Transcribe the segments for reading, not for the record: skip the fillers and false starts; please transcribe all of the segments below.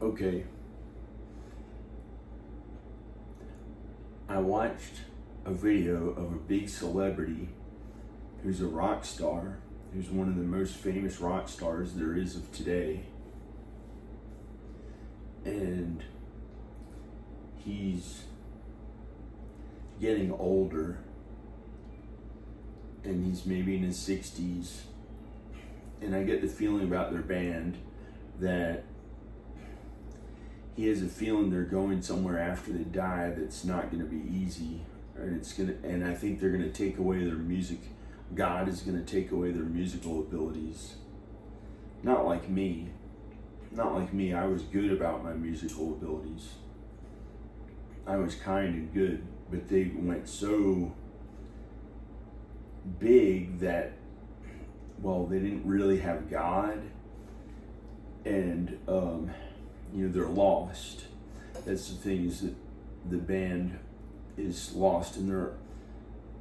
Okay, I watched a video of a big celebrity who's a rock star, who's one of the most famous rock stars there is of today. And he's getting older, and he's maybe in his 60s. And I get the feeling about their band that he has a feeling they're going somewhere after they die that's not going to be easy, and I think they're going to take away their music. God is going to take away their musical abilities. Not like me. I was good about my musical abilities. I was kind and good, but they went so big that, well, they didn't really have God, and they're lost. That's the thing, is that the band is lost, and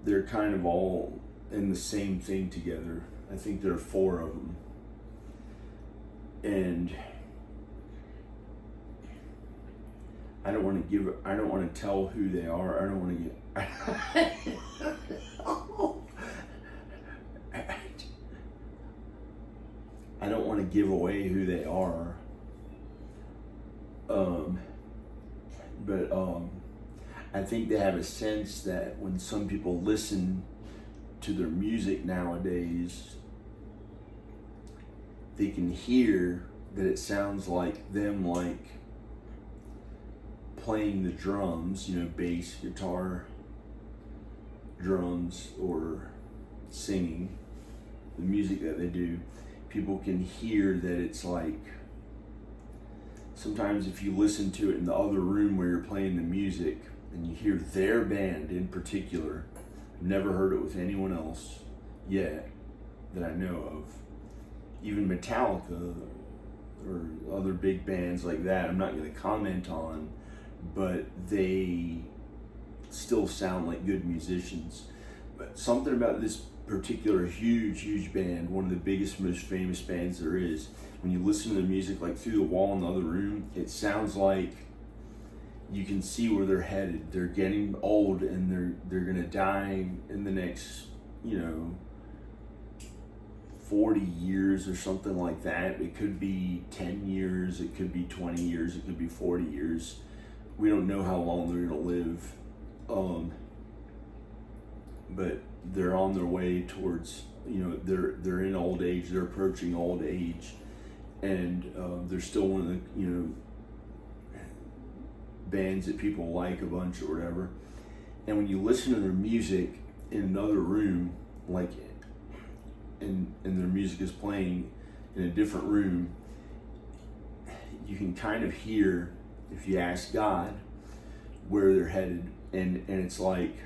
they're kind of all in the same thing together. I think there are 4 of them, and I don't want to tell who they are. I don't want to get I don't want to give away who they are. But I think they have a sense that when some people listen to their music nowadays, they can hear that it sounds like them, like playing the drums, bass, guitar, drums, or singing, the music that they do. People can hear that it's like, sometimes if you listen to it in the other room where you're playing the music and you hear their band in particular, I've never heard it with anyone else yet that I know of, even Metallica or other big bands like that, I'm not going to comment on, but they still sound like good musicians. But something about this particular huge band, one of the biggest, most famous bands there is, when you listen to the music like through the wall in the other room, it sounds like you can see where they're headed. They're getting old, and they're gonna die in the next 40 years or something like that. It could be 10 years, it could be 20 years, it could be 40 years. We don't know how long they're gonna live, but they're on their way towards, they're in old age, they're approaching old age, and they're still one of the bands that people like a bunch or whatever. And when you listen to their music in another room, like and their music is playing in a different room, you can kind of hear, if you ask God, where they're headed, and it's like,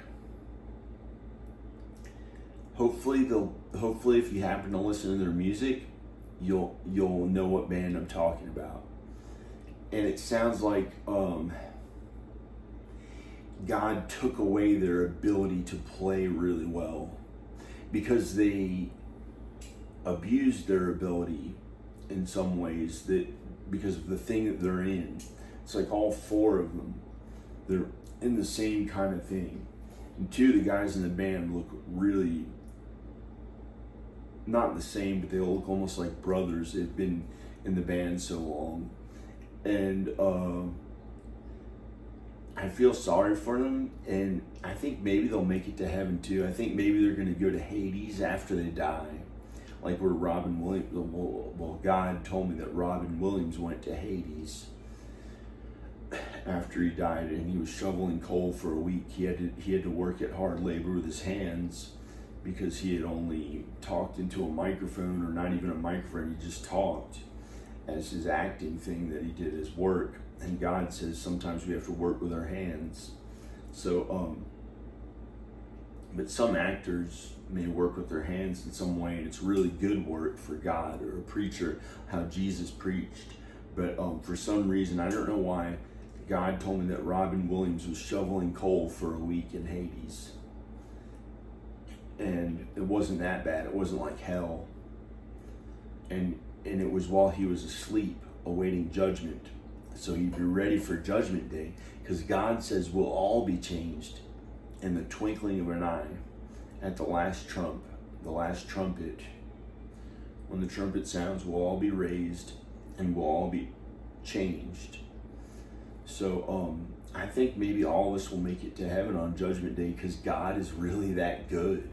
hopefully if you happen to listen to their music, you'll know what band I'm talking about. And it sounds like God took away their ability to play really well, because they abused their ability in some ways, that because of the thing that they're in. It's like all 4 of them, they're in the same kind of thing. And 2 of the guys in the band look really not the same, but they look almost like brothers. They've been in the band so long, and I feel sorry for them, and I think maybe they'll make it to heaven too. I think maybe they're going to go to Hades after they die, like where Robin Williams. Well, God told me that Robin Williams went to Hades after he died, and he was shoveling coal for a week. He had to work at hard labor with his hands, because he had only talked into a microphone, or not even a microphone, he just talked as his acting thing that he did as work. And God says sometimes we have to work with our hands. So, but some actors may work with their hands in some way, and it's really good work for God, or a preacher, how Jesus preached. But for some reason, I don't know why, God told me that Robin Williams was shoveling coal for a week in Hades. And it wasn't that bad. It wasn't like hell. And it was while he was asleep, awaiting judgment. So you be ready for Judgment Day, because God says we'll all be changed in the twinkling of an eye at the last trumpet. When the trumpet sounds, we'll all be raised and we'll all be changed. So I think maybe all of us will make it to heaven on Judgment Day, because God is really that good.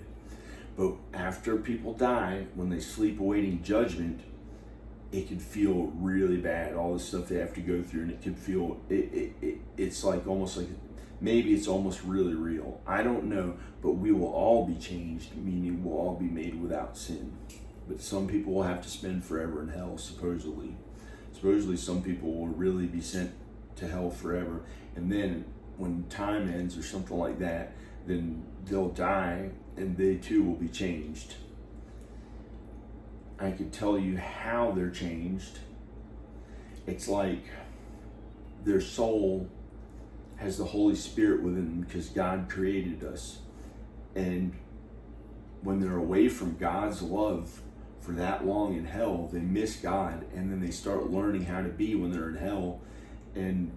But after people die, when they sleep awaiting judgment, it can feel really bad, all the stuff they have to go through, and it can feel, it's like almost like, maybe it's almost really real. I don't know, but we will all be changed, meaning we'll all be made without sin. But some people will have to spend forever in hell, supposedly. Supposedly some people will really be sent to hell forever. And then when time ends or something like that, then they'll die and they too will be changed. I could tell you how they're changed. It's like their soul has the Holy Spirit within them, because God created us. And when they're away from God's love for that long in hell, they miss God, and then they start learning how to be when they're in hell. And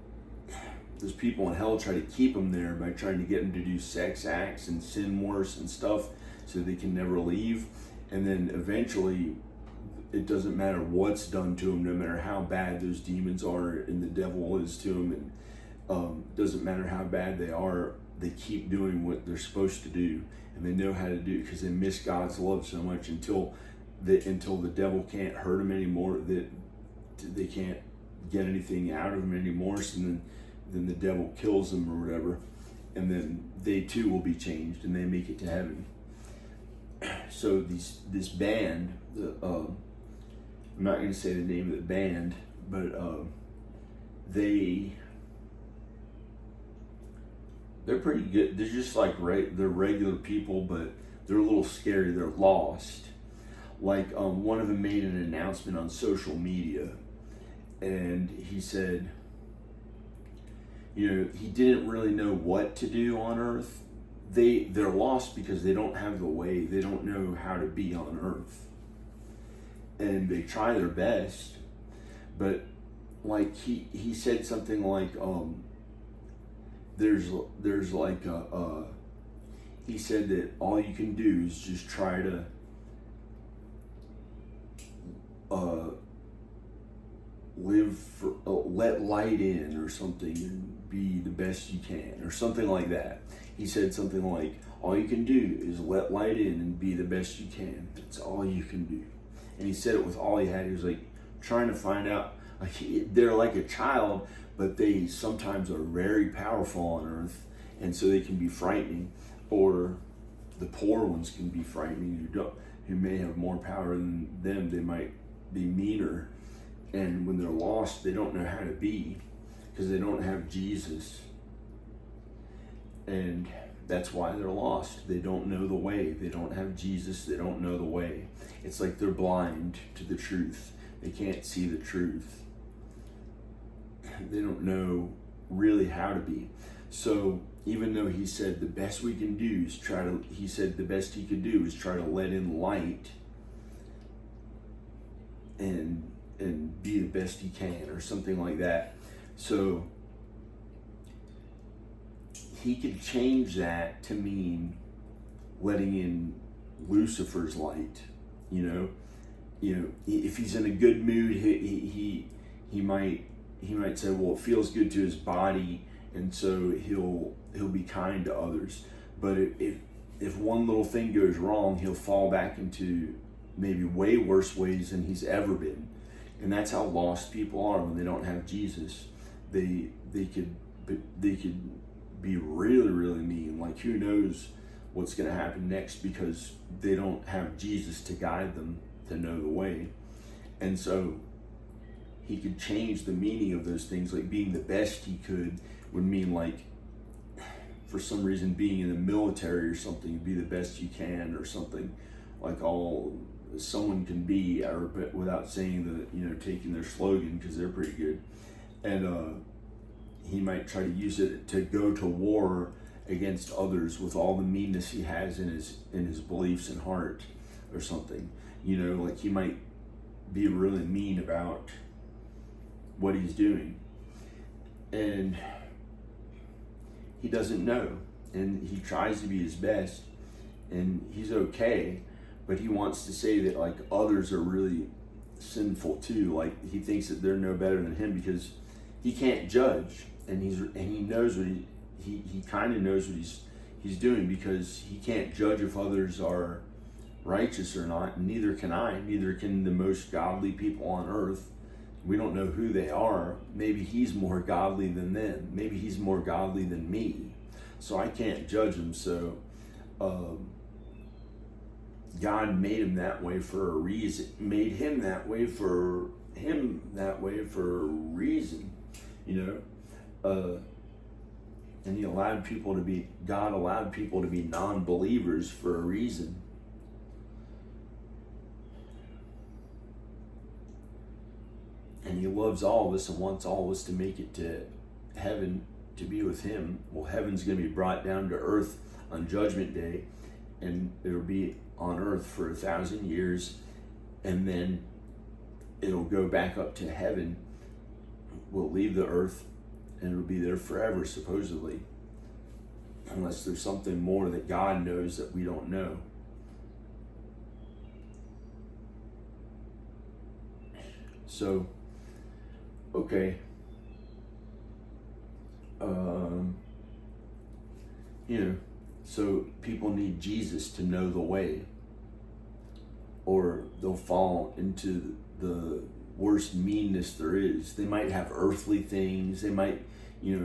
those people in hell try to keep them there by trying to get them to do sex acts and sin worse and stuff so they can never leave. And then eventually, it doesn't matter what's done to them, no matter how bad those demons are and the devil is to them, and doesn't matter how bad they are, they keep doing what they're supposed to do, and they know how to do it because they miss God's love so much until the devil can't hurt them anymore, that they can't get anything out of them anymore. So then the devil kills them or whatever, and then they too will be changed and they make it to heaven. So this band, I'm not going to say the name of the band, but they're pretty good. They're just like they're regular people, but they're a little scary. They're lost. Like one of them made an announcement on social media, and he said, he didn't really know what to do on Earth. They're lost because they don't have the way. They don't know how to be on Earth. And they try their best, but like he said something like there's like he said that all you can do is just try to let light in or something, and be the best you can or something like that. He said something like, all you can do is let light in and be the best you can. That's all you can do. And he said it with all he had. He was like trying to find out, they're like a child, but they sometimes are very powerful on Earth, and so they can be frightening, or the poor ones can be frightening, who may have more power than them. They might be meaner, and when they're lost, they don't know how to be, because they don't have Jesus. And that's why they're lost. They don't know the way. They don't have Jesus. They don't know the way. It's like they're blind to the truth. They can't see the truth. They don't know really how to be. So even though he said the best we can do is he said the best he could do is try to let in light and be the best he can, or something like that. So he could change that to mean letting in Lucifer's light. If he's in a good mood, he might say, well, it feels good to his body, and so he'll be kind to others. But if one little thing goes wrong, he'll fall back into maybe way worse ways than he's ever been. And that's how lost people are when they don't have Jesus. They could be really, really mean. Like, who knows what's going to happen next, because they don't have Jesus to guide them to know the way. And so he could change the meaning of those things. Like being the best he could would mean, like, for some reason, being in the military or something, be the best you can, or something like all someone can be, or without saying taking their slogan, because they're pretty good. And he might try to use it to go to war against others with all the meanness he has in his beliefs and heart, or something. Like he might be really mean about what he's doing. and he doesn't know, and he tries to be his best, and he's okay, but he wants to say that like others are really sinful too. Like he thinks that they're no better than him because he can't judge, and he knows what he kind of knows what he's doing, because he can't judge if others are righteous or not, and neither can I. Neither can the most godly people on earth. We don't know who they are. Maybe he's more godly than them. Maybe he's more godly than me. So I can't judge him. So God made him that way for a reason. Made him that way for a reason, you know. And God allowed people to be non-believers for a reason. And he loves all of us and wants all of us to make it to heaven to be with him. Well, heaven's going to be brought down to earth on Judgment Day, and it'll be on earth for 1,000 years, and then it'll go back up to heaven. We'll leave the earth, and it'll be there forever, supposedly. Unless there's something more that God knows that we don't know. So, okay. So people need Jesus to know the way, or they'll fall into the worst meanness there is. They might have earthly things. They might,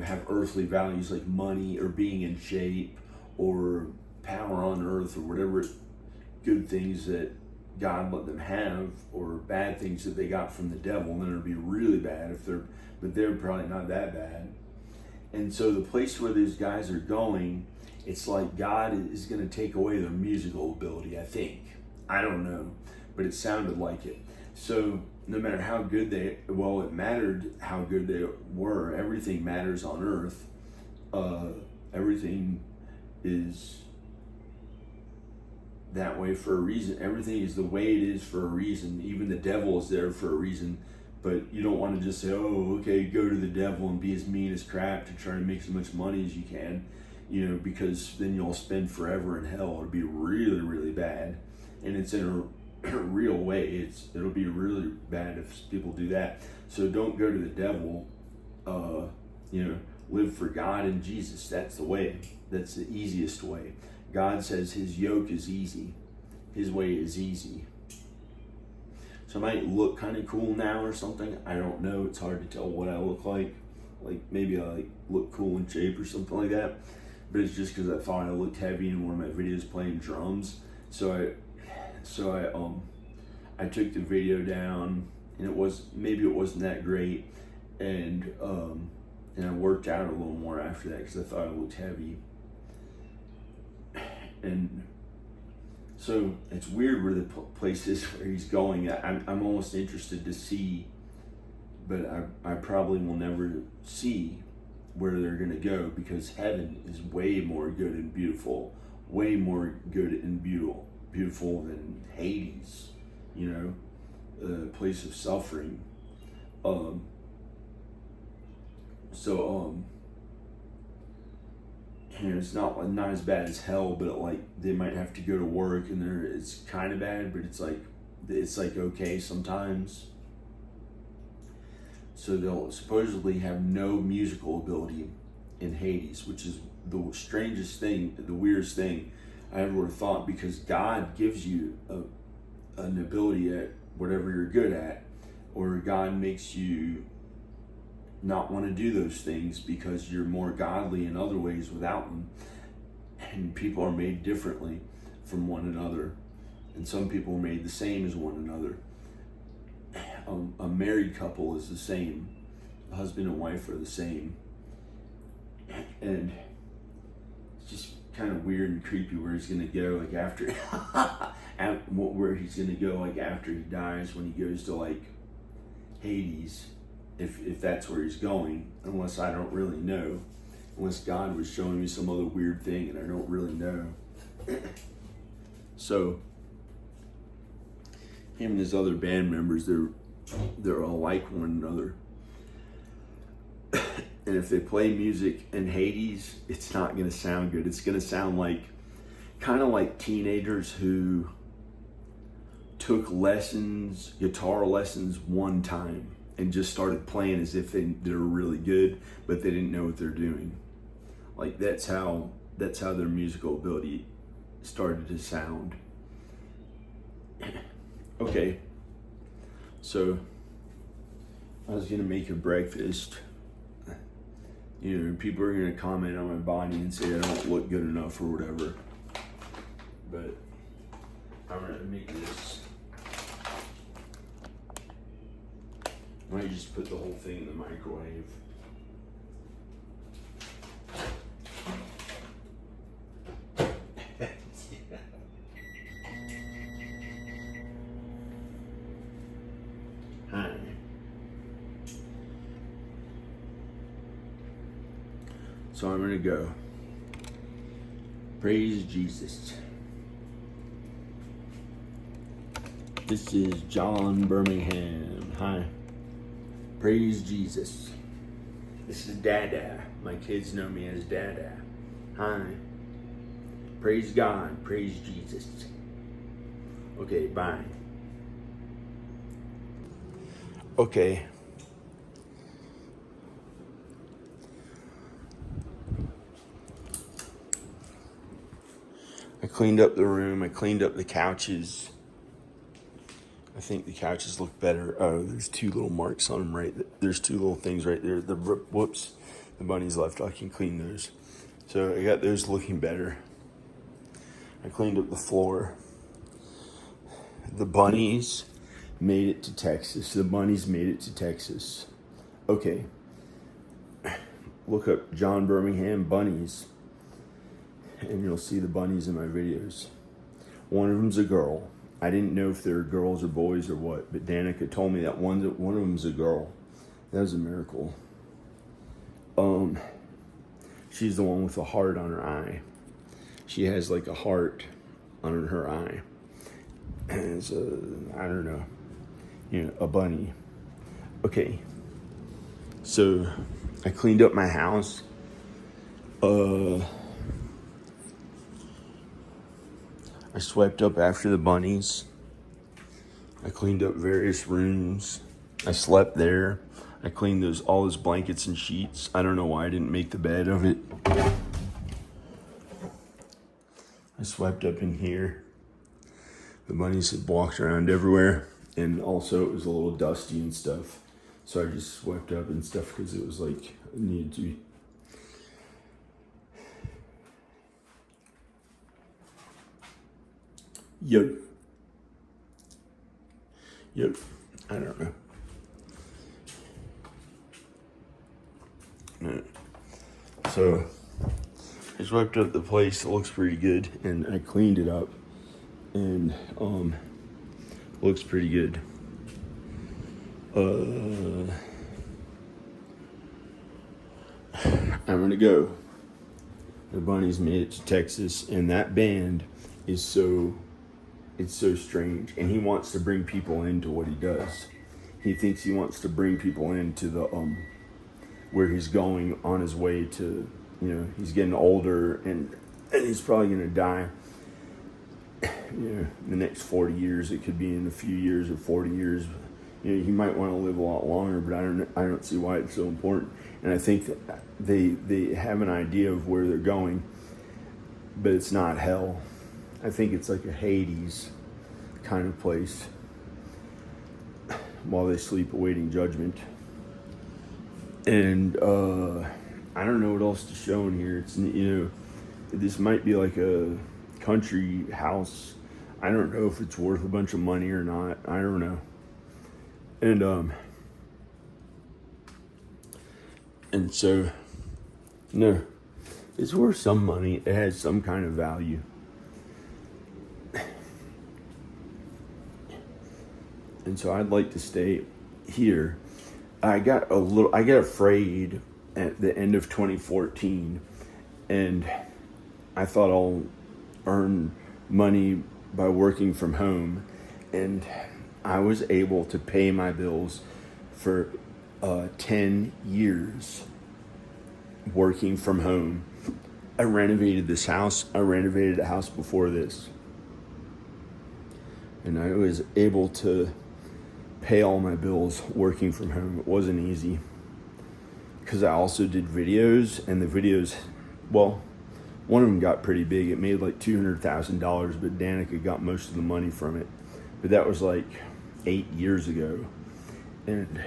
have earthly values like money or being in shape or power on earth or whatever good things that God let them have, or bad things that they got from the devil. And then it'll be really bad but they're probably not that bad. And so the place where these guys are going, it's like God is going to take away their musical ability, I think. I don't know, but it sounded like it. So no matter how good it mattered how good they were. Everything matters on earth. Everything is that way for a reason. Everything is the way it is for a reason. Even the devil is there for a reason. But you don't want to just say, oh, okay, go to the devil and be as mean as crap to try to make as much money as you can, because then you'll spend forever in hell. It'll be really, really bad. And it's in a real way. It'll be really bad if people do that. So don't go to the devil. Live for God and Jesus. That's the way. That's the easiest way. God says his yoke is easy. His way is easy. So I might look kind of cool now or something. I don't know. It's hard to tell what I look like. Like maybe I look cool in shape or something like that. But it's just because I thought I looked heavy in one of my videos playing drums. So I took the video down, and it wasn't that great, and I worked out a little more after that because I thought I looked heavy. And so it's weird where the place is where he's going. I'm almost interested to see, but I probably will never see where they're going to go, because heaven is way more good and beautiful, way more good and beautiful than Hades, a place of suffering. It's not as bad as hell, but they might have to go to work, and it's kind of bad, but it's like okay sometimes. So they'll supposedly have no musical ability in Hades, which is the strangest thing, the weirdest thing I ever would have thought, because God gives you an ability at whatever you're good at, or God makes you not want to do those things because you're more godly in other ways without them. And people are made differently from one another, and some people are made the same as one another. A married couple is the same. A husband and wife are the same. And it's just kind of weird and creepy where he's going to go after where he's going to go after he dies, when he goes to Hades, if that's where he's going, unless I don't really know, unless God was showing me some other weird thing and I don't really know. So him and his other band members, they're all like one another. And if they play music in Hades, it's not going to sound good. It's going to sound like, kind of like teenagers who took lessons, guitar lessons one time and just started playing as if they were really good, but they didn't know what they're doing. Like that's how their musical ability started to sound. Okay, so I was gonna make a breakfast. You know, people are gonna comment on my body and say I don't look good enough or whatever. But I'm gonna make this. I might just put the whole thing in the microwave. Hi. So I'm gonna go. Praise Jesus. This is John Birmingham. Hi. Praise Jesus. This is Dada. My kids know me as Dada. Hi. Praise God. Praise Jesus. Okay, bye. Okay. I cleaned up the room. I cleaned up the couches. I think the couches look better. Oh, there's two little marks on them right there. There's two little things right there. Whoops, the bunnies left. I can clean those. So I got those looking better. I cleaned up the floor. The bunnies made it to Texas. The bunnies made it to Texas. Okay. Look up John Birmingham bunnies, and you'll see the bunnies in my videos. One of them's a girl. I didn't know if they're girls or boys or what, but Danica told me that one of them's a girl. That was a miracle. She's the one with a heart on her eye. She has like a heart on her eye. And it's I don't know, a bunny. Okay. So I cleaned up my house. I swept up after the bunnies. I cleaned up various rooms. I slept there. I cleaned all those blankets and sheets. I don't know why I didn't make the bed of it. I swept up in here. The bunnies had walked around everywhere, and also it was a little dusty and stuff. So I just swept up and stuff because it was like it needed to be. Yep. I don't know. No. So I swept up the place. It looks pretty good, and I cleaned it up, and looks pretty good. I'm gonna go. The bunnies made it to Texas, and that band is so strange, and he wants to bring people into what he does. He thinks he wants to bring people into the where he's going on his way to, he's getting older, and he's probably gonna die. In the next 40 years. It could be in a few years or 40 years. He might want to live a lot longer, but I don't see why it's so important. And I think that they have an idea of where they're going, but it's not hell. I think it's like a Hades kind of place while they sleep awaiting judgment. And I don't know what else to show in here. It's, this might be like a country house. I don't know if it's worth a bunch of money or not. I don't know. And so, no, it's worth some money. It has some kind of value. And so I'd like to stay here. I got afraid at the end of 2014, and I thought I'll earn money by working from home, and I was able to pay my bills for 10 years. working from home. I renovated this house. I renovated a house before this. And I was able to pay all my bills working from home. It wasn't easy. Because I also did videos, and the videos, well, one of them got pretty big. It made like $200,000, but Danica got most of the money from it. But that was like 8 years ago. And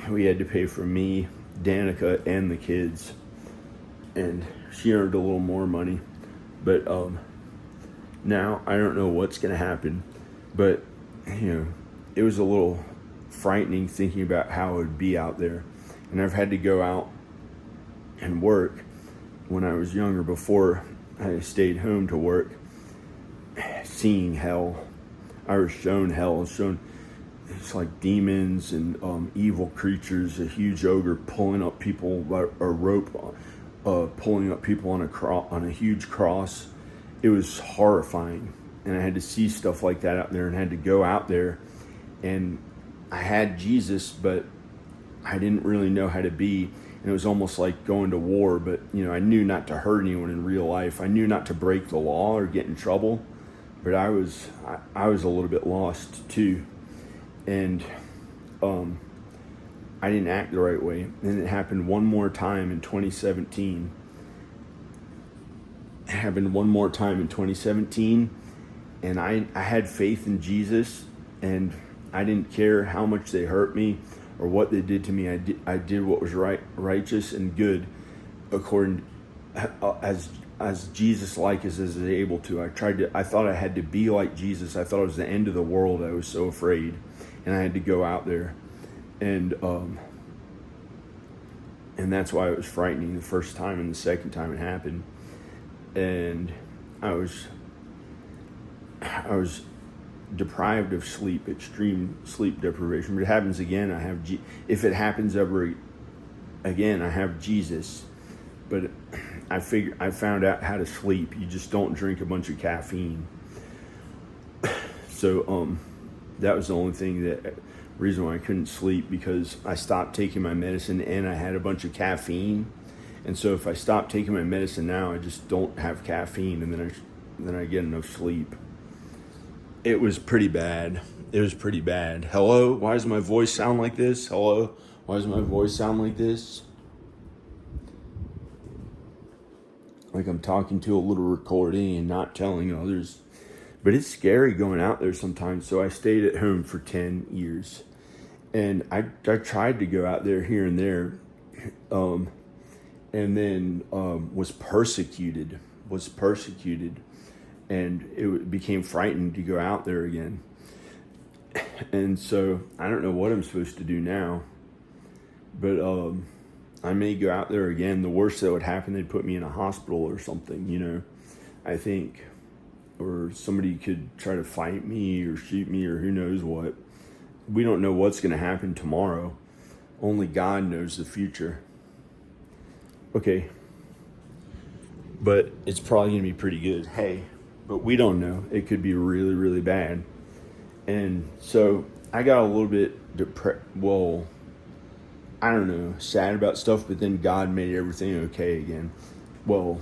we had to pay for me, Danica, and the kids. And she earned a little more money. But now I don't know what's going to happen. But, it was a little frightening thinking about how it would be out there. And I've had to go out and work when I was younger, before I stayed home to work, seeing hell. I was shown hell. It's like demons and evil creatures, a huge ogre pulling up people by a rope, pulling up people on a huge cross. It was horrifying. And I had to see stuff like that out there, and had to go out there. And I had Jesus, but I didn't really know how to be. And it was almost like going to war, but I knew not to hurt anyone in real life. I knew not to break the law or get in trouble, but I was a little bit lost too. And I didn't act the right way. And it happened one more time in 2017. It happened one more time in 2017. And I had faith in Jesus, and I didn't care how much they hurt me or what they did to me. I did what was right, righteous and good, according as Jesus like as is able to. I thought I had to be like Jesus. I thought it was the end of the world. I was so afraid, and I had to go out there, and that's why it was frightening the first time, and the second time it happened, and I was deprived of sleep, extreme sleep deprivation. But it happens again. If it happens ever again, I have Jesus. But I found out how to sleep. You just don't drink a bunch of caffeine. So that was the only reason why I couldn't sleep, because I stopped taking my medicine and I had a bunch of caffeine. And so if I stop taking my medicine now, I just don't have caffeine, and then I get enough sleep. It was pretty bad. Hello? Why does my voice sound like this? Hello? Why does my voice sound like this? Like I'm talking to a little recording and not telling others. But it's scary going out there sometimes. So I stayed at home for 10 years. And I tried to go out there here and there. And then was persecuted. And it became frightening to go out there again. And so I don't know what I'm supposed to do now. But I may go out there again. The worst that would happen, they'd put me in a hospital or something, I think. Or somebody could try to fight me or shoot me or who knows what. We don't know what's going to happen tomorrow. Only God knows the future. Okay. But it's probably going to be pretty good. Hey. But we don't know. It could be really, really bad. And so I got a little bit sad about stuff, but then God made everything okay again. Well,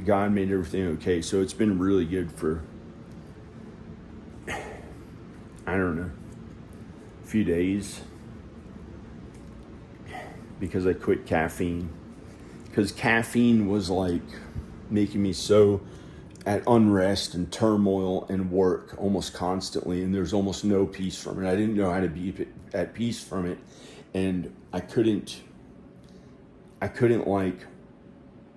God made everything okay. So it's been really good for, a few days, because I quit caffeine. Because caffeine was like making me so at unrest and turmoil and work almost constantly, and there's almost no peace from it. I didn't know how to be at peace from it, and I couldn't like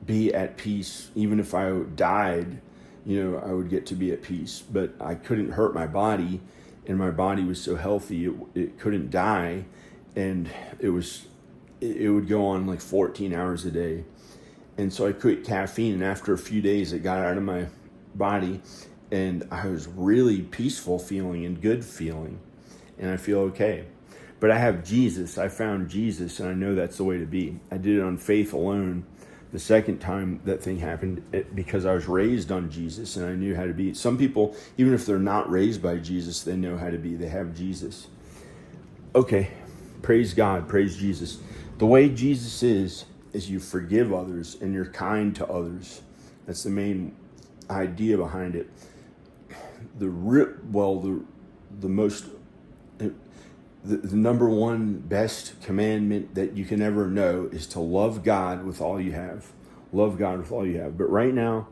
be at peace. Even if I died, I would get to be at peace, but I couldn't hurt my body, and my body was so healthy it couldn't die, and it would go on like 14 hours a day. And so I quit caffeine, and after a few days, it got out of my body, and I was really peaceful feeling and good feeling, and I feel okay. But I have Jesus. I found Jesus, and I know that's the way to be. I did it on faith alone. The second time that thing happened, because I was raised on Jesus, and I knew how to be. Some people, even if they're not raised by Jesus, they know how to be. They have Jesus. Okay, praise God, praise Jesus. The way Jesus is you forgive others and you're kind to others. That's the main idea behind it. The number one best commandment that you can ever know is to love God with all you have. Love God with all you have. But right now,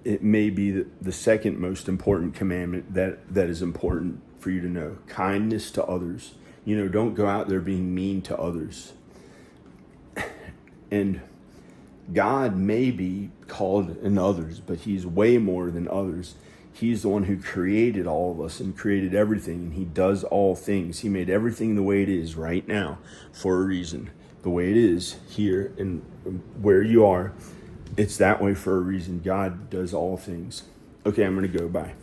it may be the second most important commandment that is important for you to know. Kindness to others. Don't go out there being mean to others. And God may be called in others, but he's way more than others. He's the one who created all of us and created everything, and he does all things. He made everything the way it is right now for a reason. The way it is here and where you are, it's that way for a reason. God does all things. Okay, I'm going to go. Bye.